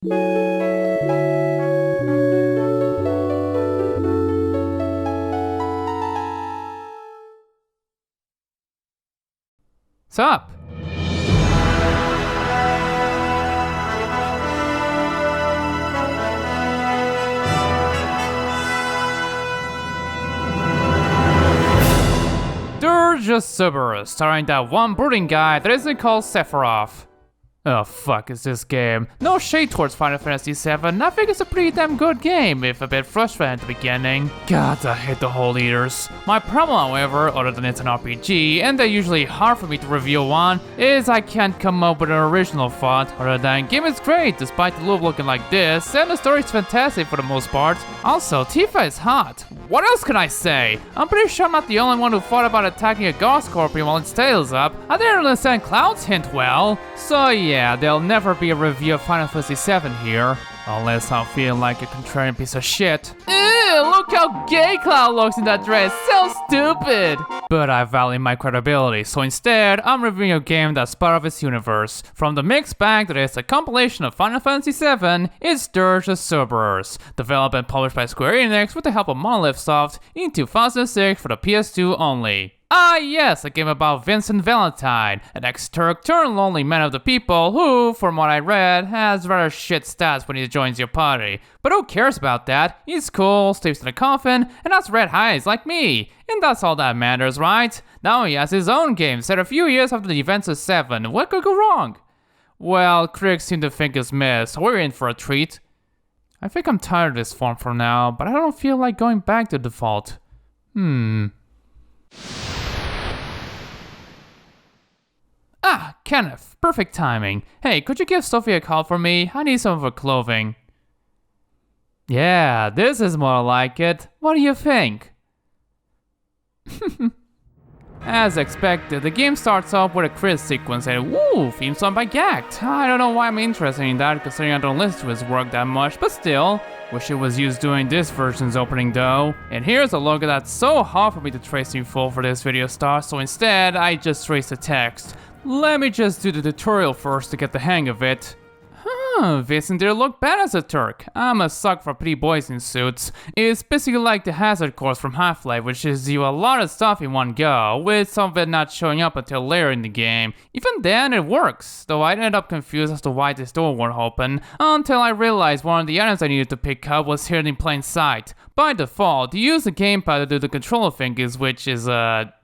Sup? Dirge of Cerberus, starring that one brooding guy that isn't called Sephiroth. Oh fuck is this game? No shade towards Final Fantasy VII, I think it's a pretty damn good game, if a bit frustrating at the beginning. God, I hate the Hole Eaters. My problem, however, other than it's an RPG, and they're usually hard for me to review one, is I can't come up with an original thought other than game is great despite the loop looking like this, and the story's fantastic for the most part. Also, Tifa is hot. What else can I say? I'm pretty sure I'm not the only one who thought about attacking a ghost scorpion while its tail's up. I didn't understand Cloud's hint well. So yeah, there'll never be a review of Final Fantasy VII here. Unless I'm feeling like a contrarian piece of shit. Ew, look how gay Cloud looks in that dress, so stupid! But I value my credibility, so instead, I'm reviewing a game that's part of its universe. From the mixed bag that is a compilation of Final Fantasy VII, it's Dirge of Cerberus, developed and published by Square Enix with the help of Monolith Soft in 2006 for the PS2 only. Ah yes, a game about Vincent Valentine, an ex-Turk turned lonely man of the people who, from what I read, has rather shit stats when he joins your party. But who cares about that? He's cool, sleeps in a coffin, and has red eyes like me. And that's all that matters, right? Now he has his own game set a few years after the events of 7. What could go wrong? Well, critics seem to think it's missed, so we're in for a treat. I think I'm tired of this form for now, but I don't feel like going back to default. Ah, Kenneth, perfect timing. Hey, could you give Sophie a call for me? I need some of her clothing. Yeah, this is more like it. What do you think? As expected, the game starts off with a credit sequence and woo, theme song by Gact. I don't know why I'm interested in that considering I don't listen to his work that much, but still. Wish it was used during this version's opening though. And here's a logo that's so hard for me to trace in full for this video start, so instead I just trace the text. Let me just do the tutorial first to get the hang of it. Vincent did look bad as a Turk. I'm a suck for pretty boys in suits. It's basically like the hazard course from Half-Life, which gives you a lot of stuff in one go, with some of it not showing up until later in the game. Even then, it works, though I ended up confused as to why this door won't open, until I realized one of the items I needed to pick up was hidden in plain sight. By default, you use the gamepad to do the controller fingers, which is,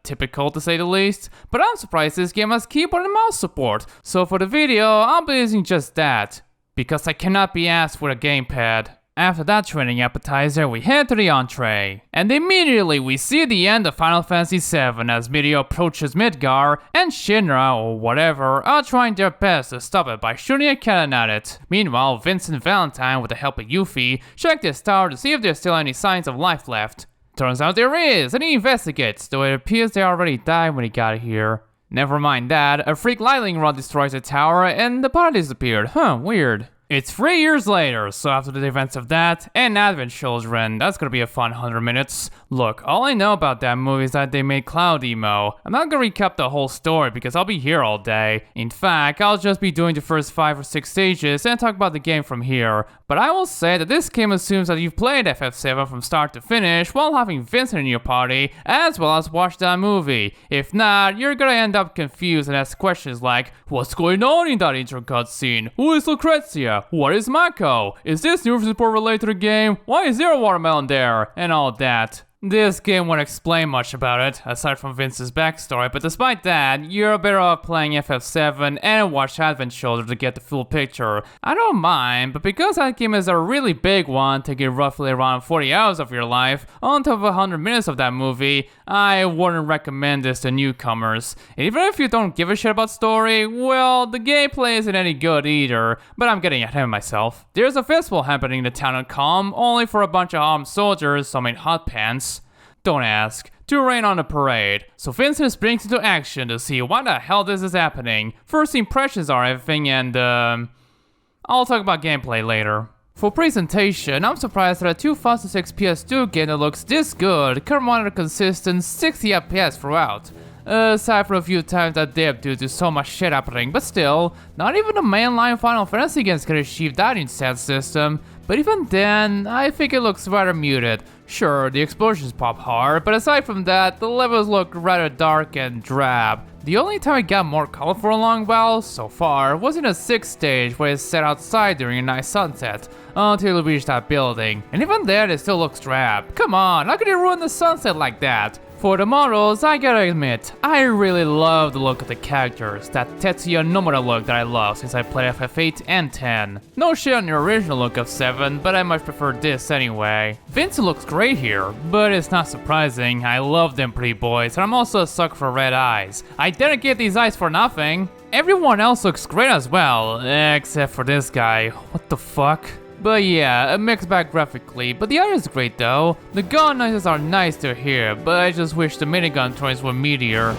typical to say the least, but I'm surprised this game has keyboard and mouse support, so for the video, I'll be using just that. Because I cannot be asked with a gamepad. After that training appetizer, we head to the entree. And immediately we see the end of Final Fantasy VII as Meteor approaches Midgar, and Shinra, or whatever, are trying their best to stop it by shooting a cannon at it. Meanwhile, Vincent Valentine, with the help of Yuffie, check this tower to see if there's still any signs of life left. Turns out there is, and he investigates, though it appears they already died when he got here. Never mind that, a freak lightning rod destroys the tower and the body disappeared. Weird. It's 3 years later, so after the events of that, and Advent Children, that's gonna be a fun 100 minutes. Look, all I know about that movie is that they made Cloud emo. I'm not gonna recap the whole story because I'll be here all day. In fact, I'll just be doing the first 5 or 6 stages and talk about the game from here. But I will say that this game assumes that you've played FF7 from start to finish while having Vincent in your party, as well as watched that movie. If not, you're gonna end up confused and ask questions like, what's going on in that intro cutscene? Who is Lucrezia? What is Mako? Is this news report related to the game? Why is there a watermelon there? And all that. This game won't explain much about it, aside from Vince's backstory, but despite that, you're better off playing FF7 and watch Advent Children to get the full picture. I don't mind, but because that game is a really big one, taking roughly around 40 hours of your life, on top of 100 minutes of that movie, I wouldn't recommend this to newcomers. And even if you don't give a shit about story, well, the gameplay isn't any good either, but I'm getting ahead of myself. There's a festival happening in the town of Calm, only for a bunch of armed soldiers, some in hot pants. Don't ask. To rain on the parade. So Vincent springs into action to see why the hell this is happening. First impressions are everything and I'll talk about gameplay later. For presentation, I'm surprised that a 2006 PS2 game that looks this good can run at a consistent 60 FPS throughout. aside from a few times that dipped due to so much shit happening, but still, not even the mainline Final Fantasy games can achieve that insane system, but even then, I think it looks rather muted. Sure, the explosions pop hard, but aside from that, the levels look rather dark and drab. The only time it got more colorful along well, so far, was in the 6th stage where it's set outside during a nice sunset, until it reached that building, and even there it still looks drab. Come on, how could you ruin the sunset like that? For the models, I gotta admit, I really love the look of the characters, that Tetsuya Nomura look that I love since I played FF8 and 10. No shit on the original look of 7, but I much prefer this anyway. Vincent looks great here, but it's not surprising, I love them pretty boys, and I'm also a sucker for red eyes. I didn't get these eyes for nothing. Everyone else looks great as well, except for this guy. What the fuck? But yeah, a mixed bag graphically, but the art is great though. The gun noises are nice to hear, but I just wish the minigun toys were meatier.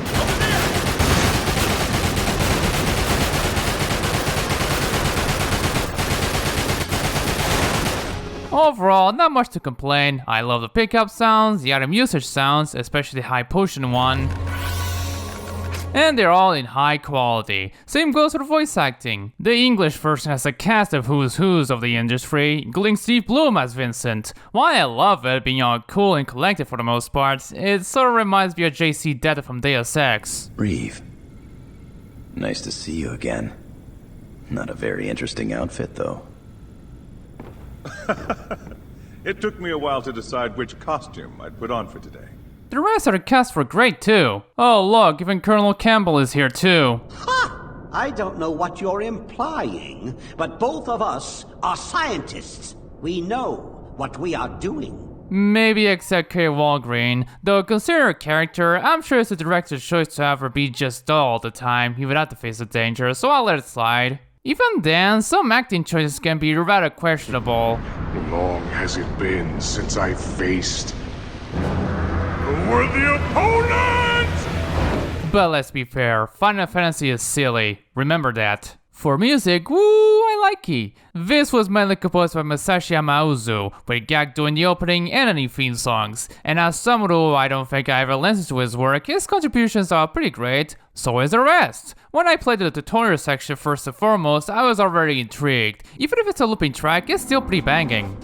Overall, not much to complain. I love the pickup sounds, the item usage sounds, especially the high potion one. And they're all in high quality. Same goes for the voice acting. The English version has a cast of who's who's of the industry, including Steve Bloom as Vincent. While I love it being all cool and collected for the most part, it sort of reminds me of JC Data from Deus Ex. Breathe. Nice to see you again. Not a very interesting outfit, though. It took me a while to decide which costume I'd put on for today. The rest of the cast were great too. Oh look, even Colonel Campbell is here too. Ha! I don't know what you're implying, but both of us are scientists. We know what we are doing. Maybe except Kay Walgreen. Though consider her character, I'm sure it's the director's choice to have her be just dull all the time, even without the face of danger, so I'll let it slide. Even then, some acting choices can be rather questionable. Long has it been since I faced a worthy opponent? But let's be fair, Final Fantasy is silly, remember that. For music, woo, I like it. This was mainly composed by Masashi Amauzu, with Gak doing the opening and any theme songs. And as some rule, I don't think I ever listened to his work, his contributions are pretty great, so is the rest. When I played the tutorial section first and foremost, I was already intrigued. Even if it's a looping track, it's still pretty banging.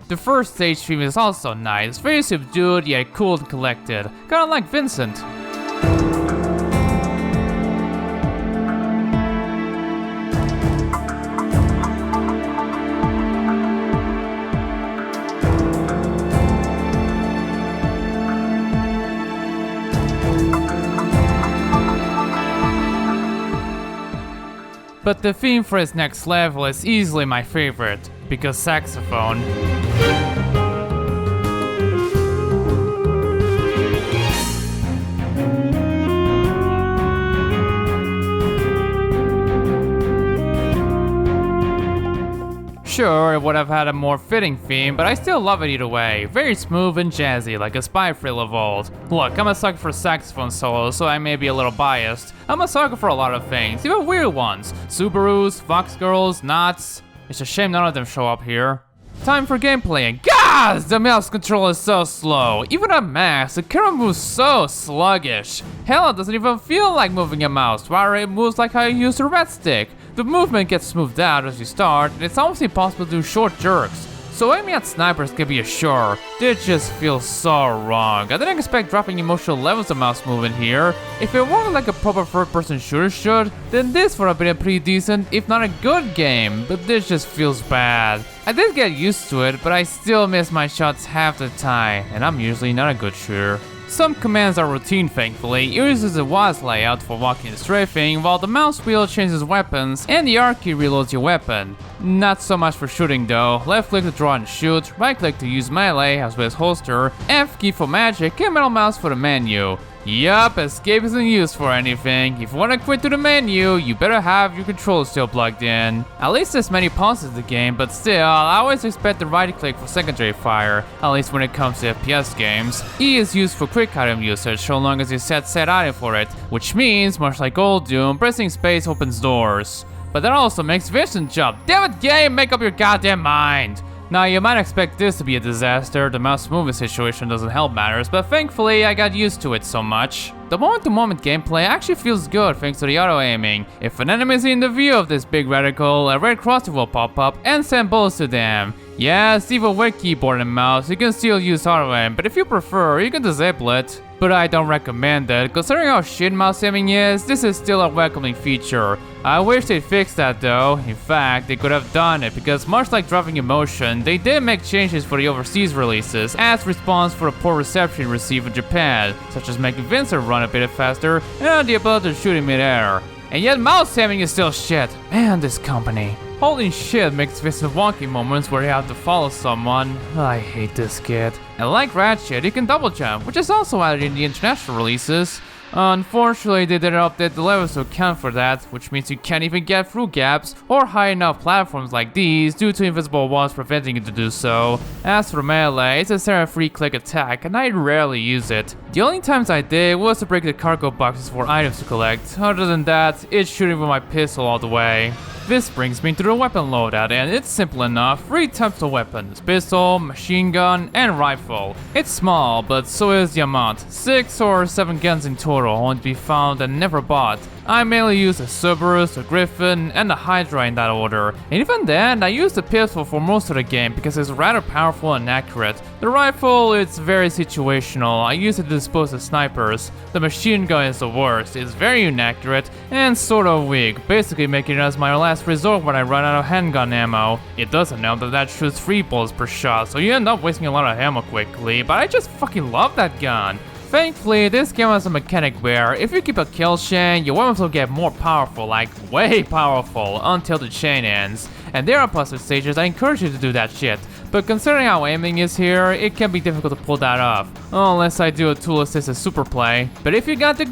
The first stage theme is also nice, very subdued yet cool and collected, kinda like Vincent. But the theme for its next level is easily my favorite, because saxophone. Sure, it would have had a more fitting theme, but I still love it either way. Very smooth and jazzy, like a Spy Thriller Vault. Look, I'm a sucker for saxophone solos, so I may be a little biased. I'm a sucker for a lot of things, even weird ones. Subarus, Fox Girls, Knots. It's a shame none of them show up here. Time for gameplay, and gosh, the mouse control is so slow. Even at max, the camera moves so sluggish. Hell, it doesn't even feel like moving a mouse, rather it moves like how you use a red stick. The movement gets smoothed out as you start, and it's almost impossible to do short jerks. So aiming at snipers can be a chore. This just feels so wrong. I didn't expect dropping emotional levels of mouse movement here. If it worked like a proper third-person shooter should, then this would have been a pretty decent, if not a good game, but this just feels bad. I did get used to it, but I still miss my shots half the time, and I'm usually not a good shooter. Some commands are routine thankfully, it uses the WASD layout for walking and strafing, while the mouse wheel changes weapons, and the R key reloads your weapon. Not so much for shooting though, left click to draw and shoot, right click to use melee as well as holster, F key for magic, and middle mouse for the menu. Yup, escape isn't used for anything. If you wanna quit to the menu, you better have your controls still plugged in. At least there's many pauses in the game, but still, I always expect the right click for secondary fire, at least when it comes to FPS games. E is used for quick item usage so long as you set item for it, which means, much like old Doom, pressing space opens doors. But that also makes Vincent jump. Damn it, game, make up your goddamn mind! Now, you might expect this to be a disaster, the mouse movement situation doesn't help matters, but thankfully I got used to it so much. The moment-to-moment gameplay actually feels good thanks to the auto-aiming. If an enemy is in the view of this big reticle, a red crosshair will pop up and send bullets to them. Yes, even with keyboard and mouse, you can still use auto-aim, but if you prefer, you can disable it. But I don't recommend it, considering how shit mouse aiming is, this is still a welcoming feature. I wish they'd fixed that though. In fact, they could have done it because much like Driving Emotion, they did make changes for the overseas releases as response for the poor reception received in Japan, such as making Vincent run a bit faster and the ability to shoot in mid-air. And yet mouse aiming is still shit. Man, this company. Holy shit makes Vincent wonky moments where you have to follow someone. I hate this kid. And like Ratchet, you can double jump, which is also added in the international releases. Unfortunately, they didn't update the levels to account for that, which means you can't even get through gaps or high enough platforms like these due to invisible walls preventing you to do so. As for melee, it's a standard free-click attack and I rarely use it. The only times I did was to break the cargo boxes for items to collect. Other than that, it's shooting with my pistol all the way. This brings me to the weapon loadout, and it's simple enough. 3 types of weapons: pistol, machine gun, and rifle. It's small, but so is the amount. 6 or 7 guns in total, only to be found and never bought. I mainly use the Cerberus, the Griffin, and the Hydra in that order. And even then, I use the pistol for most of the game because it's rather powerful and accurate. The rifle, it's very situational. I use it to dispose of snipers. The machine gun is the worst. It's very inaccurate and sort of weak, basically making it as my last resort when I run out of handgun ammo. It doesn't help that shoots 3 bullets per shot, so you end up wasting a lot of ammo quickly, but I just fucking love that gun. Thankfully, this game has a mechanic where if you keep a kill chain, your weapons will get more powerful, like way powerful, until the chain ends. And there are puzzle stages I encourage you to do that shit. But considering how aiming is here, it can be difficult to pull that off. Unless I do a tool-assisted super play. But if you got the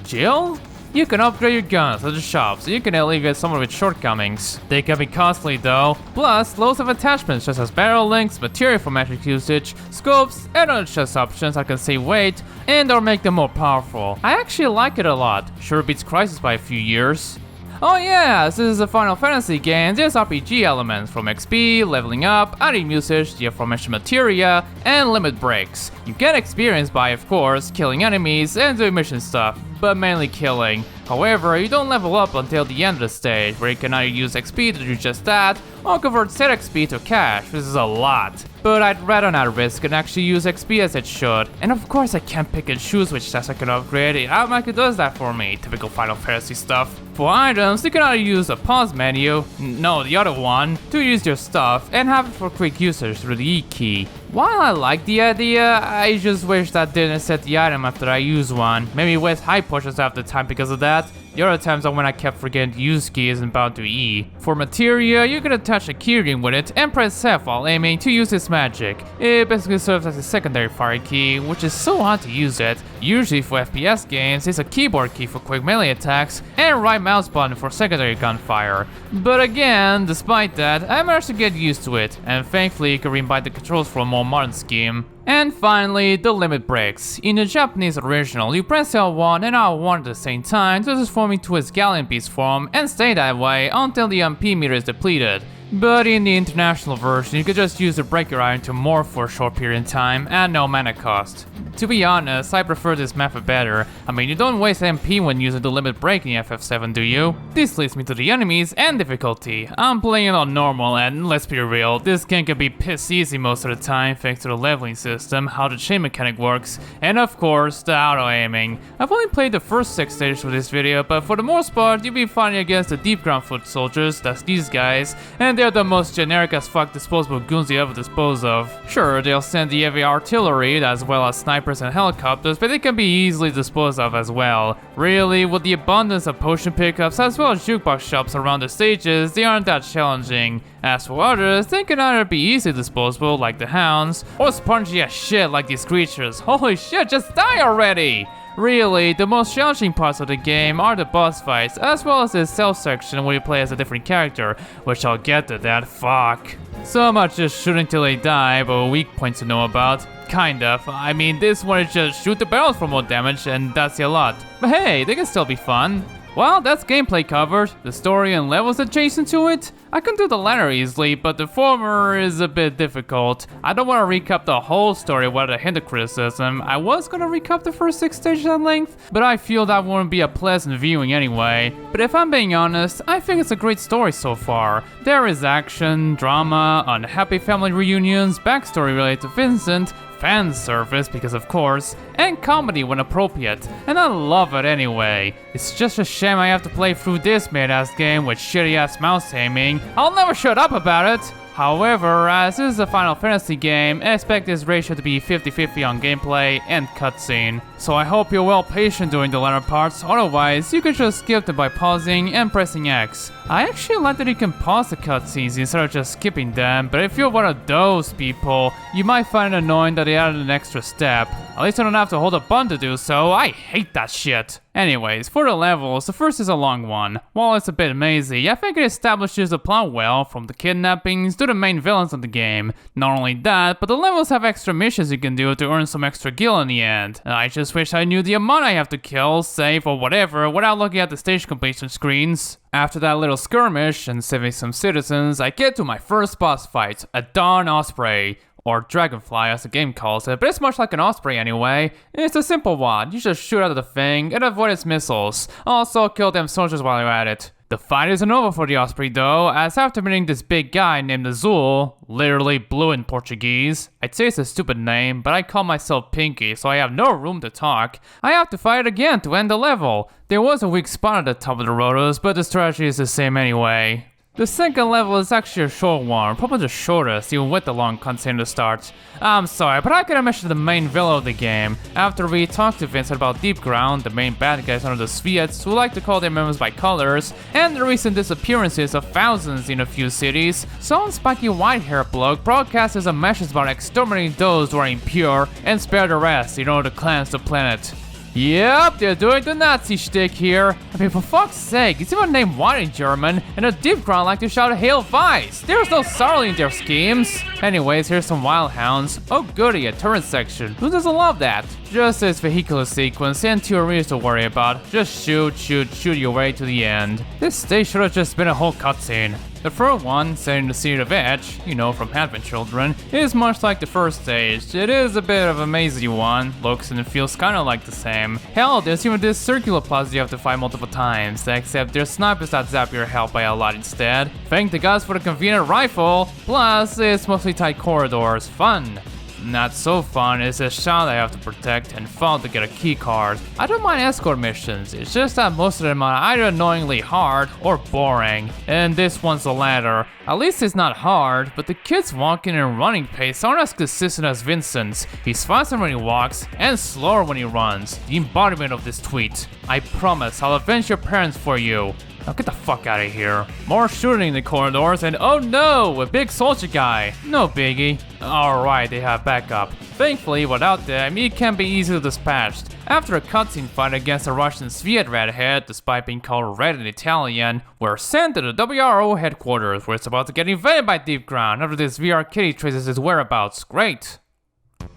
Jill? You can upgrade your guns at the shop so you can alleviate some of its shortcomings. They can be costly though, plus loads of attachments such as barrel links, material for magic usage, scopes, and other chest options that can save weight and or make them more powerful. I actually like it a lot, sure beats Crisis by a few years. Oh yeah, this is a Final Fantasy game, there's RPG elements from XP, leveling up, item usage, the aforementioned materia, and limit breaks. You get experience by, of course, killing enemies and doing mission stuff, but mainly killing. However, you don't level up until the end of the stage, where you can either use XP to do just that, or convert set XP to cash, which is a lot. But I'd rather not risk and actually use XP as it should. And of course I can't pick and choose which stats I can upgrade, it automatically does that for me, typical Final Fantasy stuff. For items, you can either use the pause menu, no, the other one, to use your stuff, and have it for quick usage through the E key. While I like the idea, I just wish that didn't set the item after I use one. Maybe with high pushes half the time because of that. The other times are when I kept forgetting to use keys and bound to E. For materia, you can attach a keyring with it and press F while aiming to use its magic. It basically serves as a secondary fire key, which is so odd to use it. Usually for FPS games, it's a keyboard key for quick melee attacks and right mouse button for secondary gunfire. But again, despite that, I managed to get used to it, and thankfully you can rebind the controls for a more modern scheme. And finally, the limit breaks. In the Japanese original, you press L1 and R1 at the same time to transform into its Galleon Beast form and stay that way until the MP meter is depleted. But in the international version, you could just use the breaker iron to morph for a short period of time at no mana cost. To be honest, I prefer this method better. I mean, you don't waste MP when using the limit break in FF7, do you? This leads me to the enemies and difficulty. I'm playing it on normal and let's be real, this game can be piss easy most of the time thanks to the leveling system, how the chain mechanic works, and of course, the auto-aiming. I've only played the first 6 stages for this video, but for the most part, you'll be fighting against the deep ground foot soldiers, that's these guys, and they're the most generic as fuck disposable goons you ever dispose of. Sure, they'll send the heavy artillery as well as snipers first-person helicopters, but they can be easily disposed of as well. Really, with the abundance of potion pickups as well as jukebox shops around the stages, they aren't that challenging. As for others, they can either be easily disposable like the hounds, or spongy as shit like these creatures. Holy shit, just die already! Really, the most challenging parts of the game are the boss fights, as well as the stealth section where you play as a different character, which I'll get to that, fuck. So much just shooting till they die, but weak points to know about. Kind of. I mean, this one is just shoot the barrels for more damage, and that's a lot. But hey, they can still be fun. Well, that's gameplay covered. The story and levels adjacent to it? I can do the latter easily, but the former is a bit difficult. I don't want to recap the whole story without a hint of criticism. I was gonna recap the first 6 stages at length, but I feel that wouldn't be a pleasant viewing anyway. But if I'm being honest, I think it's a great story so far. There is action, drama, unhappy family reunions, backstory related to Vincent, fan service because of course, and comedy when appropriate, and I love it anyway. It's just a shame I have to play through this mid-ass game with shitty ass mouse aiming. I'll never shut up about it! However, as this is a Final Fantasy game, I expect this ratio to be 50-50 on gameplay and cutscene. So I hope you're well patient during the latter parts, otherwise you can just skip them by pausing and pressing X. I actually like that you can pause the cutscenes instead of just skipping them, but if you're one of those people, you might find it annoying that they added an extra step. At least I don't have to hold a button to do so, I hate that shit. Anyways, for the levels, the first is a long one. While it's a bit mazy, I think it establishes the plot well, from the kidnappings to the main villains of the game. Not only that, but the levels have extra missions you can do to earn some extra gil in the end. I just wish I knew the amount I have to kill, save, or whatever without looking at the stage completion screens. After that little skirmish and saving some citizens, I get to my first boss fight, a Dawn Osprey. Or Dragonfly as the game calls it, but it's much like an Osprey anyway. It's a simple one, you just shoot at the thing and avoid its missiles. Also kill them soldiers while you're at it. The fight isn't over for the Osprey though, as after meeting this big guy named Azul, literally blue in Portuguese, I'd say it's a stupid name, but I call myself Pinkie, so I have no room to talk, I have to fight again to end the level. There was a weak spot at the top of the rotors, but the strategy is the same anyway. The second level is actually a short one, probably the shortest, even with the long cutscene to start. I'm sorry, but I gotta mention the main villain of the game. After we talked to Vincent about Deep Ground, the main bad guys under the Sviets, who like to call their members by colors, and the recent disappearances of thousands in a few cities, some spiky white-haired bloke broadcasts a message about exterminating those who are impure and spare the rest in order to cleanse the planet. Yep, they're doing the Nazi shtick here. I mean, for fuck's sake, it's even named White in German, and the Deep Ground like to shout Hail Weiss. There's no subtlety in their schemes. Anyways, here's some wild hounds. Oh goody, a turret section. Who doesn't love that? Just this vehicular sequence and 2 arenas to worry about. Just shoot your way to the end. This stage should have just been a whole cutscene. The third one, set in the City of Edge, you know, from Advent Children, is much like the first stage. It is a bit of a mazy one, looks and feels kinda like the same. Hell, there's even this circular plaza you have to fight multiple times, except there's snipers that zap your health by a lot instead. Thank the gods for the convenient rifle, plus it's mostly tight corridors, fun. Not so fun is a child I have to protect and fun to get a key card. I don't mind escort missions, it's just that most of them are either annoyingly hard or boring, and this one's the latter. At least it's not hard, but the kid's walking and running pace aren't as consistent as Vincent's. He's faster when he walks and slower when he runs, the embodiment of this tweet. I promise I'll avenge your parents for you. Now get the fuck out of here. More shooting in the corridors and oh no, a big soldier guy. No biggie. Alright, they have backup. Thankfully, without them, it can be easily dispatched. After a cutscene fight against a Russian Sviet redhead, despite being called red in Italian, we're sent to the WRO headquarters where it's about to get invaded by Deep Ground after this VR kitty traces his whereabouts. Great.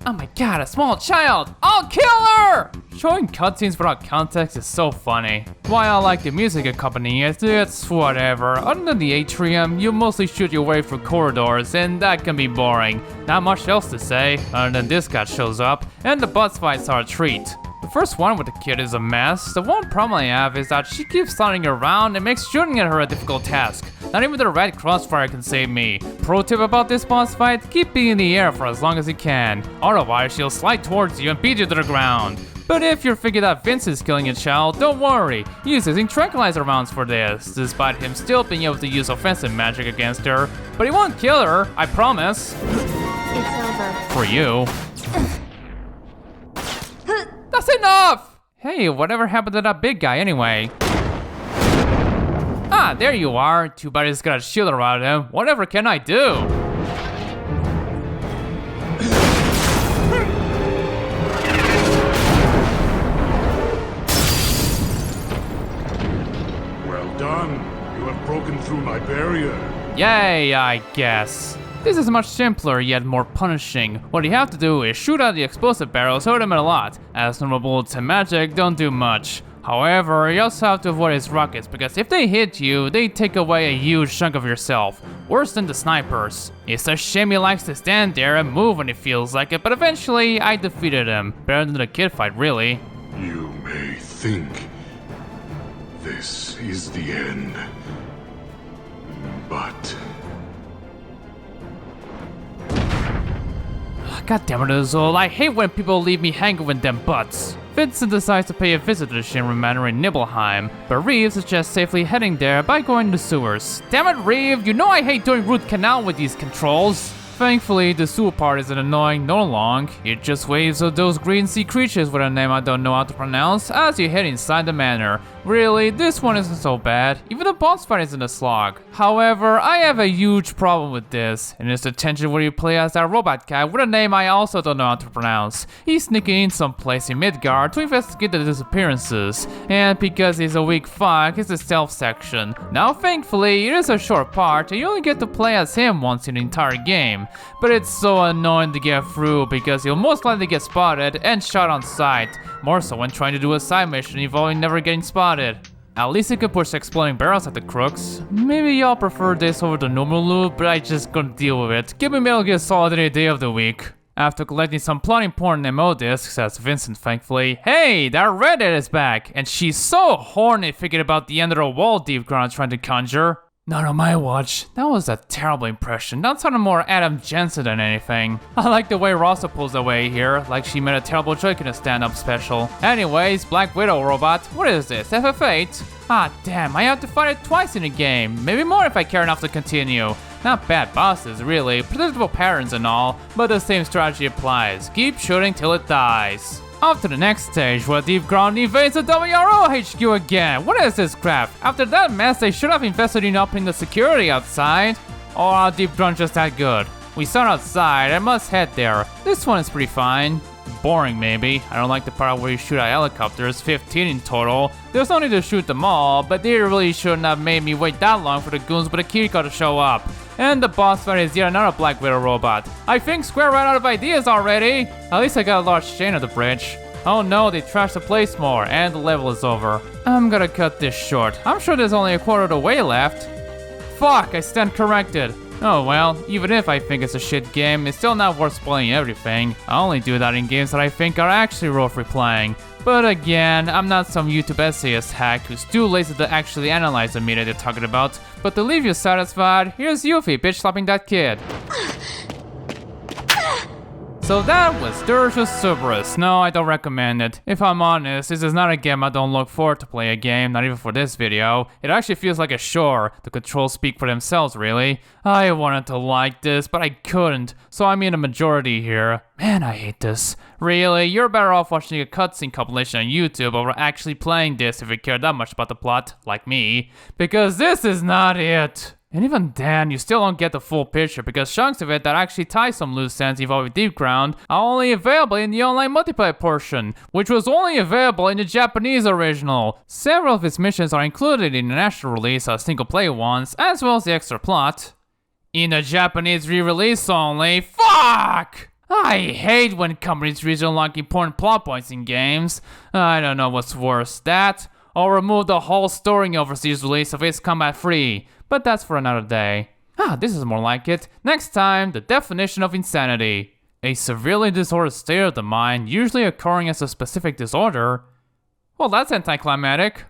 Oh my god, a small child! I'll kill her! Showing cutscenes without context is so funny. While I like the music accompanying it, it's whatever. Other than the atrium, you mostly shoot your way through corridors, and that can be boring. Not much else to say, other than this guy shows up, and the boss fights are a treat. The first one with the kid is a mess. The one problem I have is that she keeps sliding around and makes shooting at her a difficult task. Not even the red crossfire can save me. Pro tip about this boss fight, keep being in the air for as long as you can. Otherwise, she'll slide towards you and beat you to the ground. But if you're figured out Vincent's killing a child, don't worry. He's using tranquilizer rounds for this, despite him still being able to use offensive magic against her. But he won't kill her, I promise. It's over. For you. enough! Hey, whatever happened to that big guy anyway? Ah, there you are. Too bad he's got a shield around him. Whatever can I do? Well done. You have broken through my barrier. Yay, I guess. This is much simpler yet more punishing. What you have to do is shoot out the explosive barrels, hurt them a lot, as normal bullets and magic don't do much. However, you also have to avoid his rockets, because if they hit you, they take away a huge chunk of yourself. Worse than the snipers. It's a shame he likes to stand there and move when he feels like it, but eventually I defeated him. Better than the kid fight, really. You may think this is the end, but God damn it, Azul. I hate when people leave me hanging with them butts. Vincent decides to pay a visit to the Shinra Manor in Nibelheim, but Reeve suggests safely heading there by going to the sewers. Damn it, Reeve, you know I hate doing root canal with these controls. Thankfully, the sewer part isn't annoying no long. It just waves at those green sea creatures with a name I don't know how to pronounce as you head inside the manor. Really, this one isn't so bad. Even the boss fight isn't a slog. However, I have a huge problem with this, and it's the tension where you play as that robot guy with a name I also don't know how to pronounce. He's sneaking in someplace in Midgard to investigate the disappearances, and because he's a weak fuck, it's the stealth section. Now thankfully, it is a short part, and you only get to play as him once in the entire game. But it's so annoying to get through because you'll most likely get spotted and shot on sight. More so when trying to do a side mission involving never getting spotted. At least you could push exploding barrels at the crooks. Maybe y'all prefer this over the normal loot, but I just couldn't deal with it. Give me Metal Gear Solid any day of the week. After collecting some plot important MO discs, says Vincent thankfully, hey, that redhead is back, and she's so horny thinking about the end of the wall Deep Ground's trying to conjure. Not on my watch. That was a terrible impression. That sounded more Adam Jensen than anything. I like the way Rosa pulls away here, like she made a terrible joke in a stand-up special. Anyways, Black Widow robot, what is this, FF8? Ah damn, I have to fight it twice in a game. Maybe more if I care enough to continue. Not bad bosses really, predictable patterns and all, but the same strategy applies. Keep shooting till it dies. Off to the next stage, where Deep Ground invades the WRO HQ again. What is this crap? After that mess, they should have invested in upping the security outside. Or are Deep Ground just that good? We start outside, I must head there. This one is pretty fine. Boring maybe. I don't like the part where you shoot at helicopters, 15 in total. There's no need to shoot them all, but they really shouldn't have made me wait that long for the goons with a key card to show up. And the boss fight is yet another Black Widow robot. I think Square ran out of ideas already. At least I got a large chain at the bridge. Oh no, they trashed the place more, and the level is over. I'm gonna cut this short. I'm sure there's only a quarter of the way left. Fuck, I stand corrected. Oh well, even if I think it's a shit game, it's still not worth spoiling everything. I only do that in games that I think are actually worth replaying. But again, I'm not some YouTube essayist hack who's too lazy to actually analyze the media they're talking about. But to leave you satisfied, here's Yuffie bitch slapping that kid. So that was Dirge of Cerberus. No, I don't recommend it. If I'm honest, this is not a game I don't look forward to play a game, not even for this video. It actually feels like a chore. The controls speak for themselves, really. I wanted to like this, but I couldn't, so I'm in a majority here. Man, I hate this. Really, you're better off watching a cutscene compilation on YouTube over actually playing this if you care that much about the plot, like me. Because this is not it. And even then, you still don't get the full picture because chunks of it that actually tie some loose ends involving Deep Ground are only available in the online multiplayer portion, which was only available in the Japanese original. Several of its missions are included in the national release as single-player ones, as well as the extra plot. In the Japanese re-release only, fuck! I hate when companies unlock important plot points in games. I don't know what's worse, that, or remove the whole story in overseas release of Ace Combat 3. But that's for another day. This is more like it. Next time, the definition of insanity. A severely disordered state of the mind, usually occurring as a specific disorder. Well, that's anticlimactic.